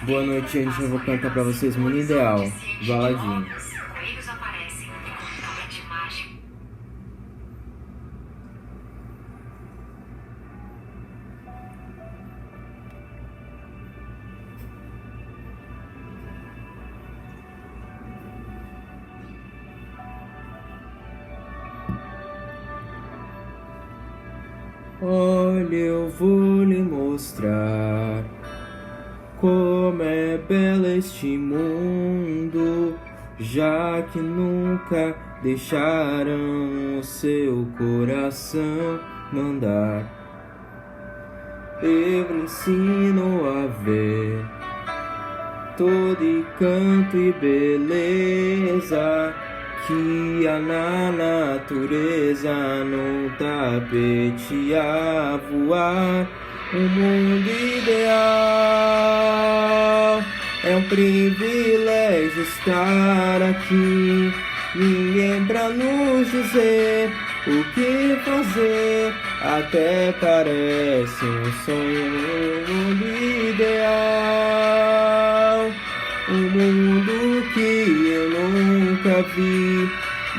Boa noite, gente. Eu vou cantar pra vocês Mundo Ideal, do Aladdin. Coelhos aparecem com um tapete mágico. Olha, eu vou lhe mostrar como é belo este mundo, já que nunca deixaram o seu coração mandar. Eu lhe ensino a ver todo encanto e beleza que há na natureza, num tapete a voar. Um mundo ideal, é um privilégio estar aqui. Ninguém pra nos dizer o que fazer, até parece um sonho. Um mundo ideal, um mundo que eu nunca vi,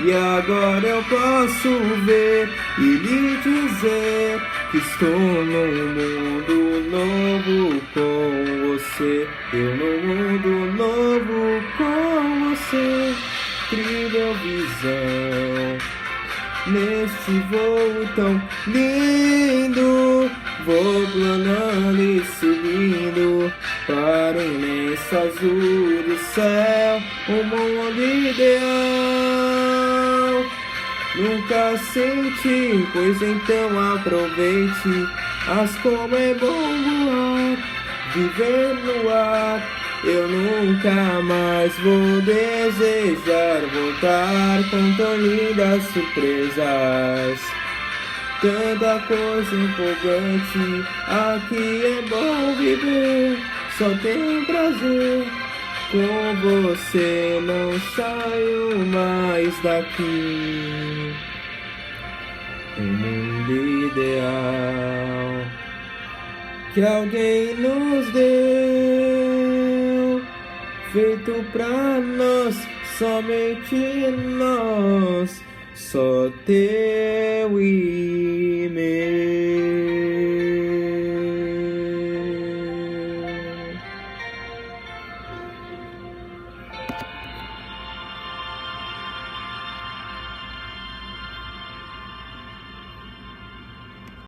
e agora eu posso ver e lhe dizer que estou num mundo novo com você. Eu num mundo novo com você. Incrível visão neste voo tão lindo, vou planando e subindo para o imenso azul do céu. Um mundo ideal nunca senti, pois então aproveite. As como é bom voar, viver no ar. Eu nunca mais vou desejar voltar com tão lindas surpresas. Tanta coisa empolgante, aqui é bom viver, só tem prazer. Com você não saio mais daqui. Um mundo ideal que alguém nos deu, feito pra nós, somente nós, só teu e meu.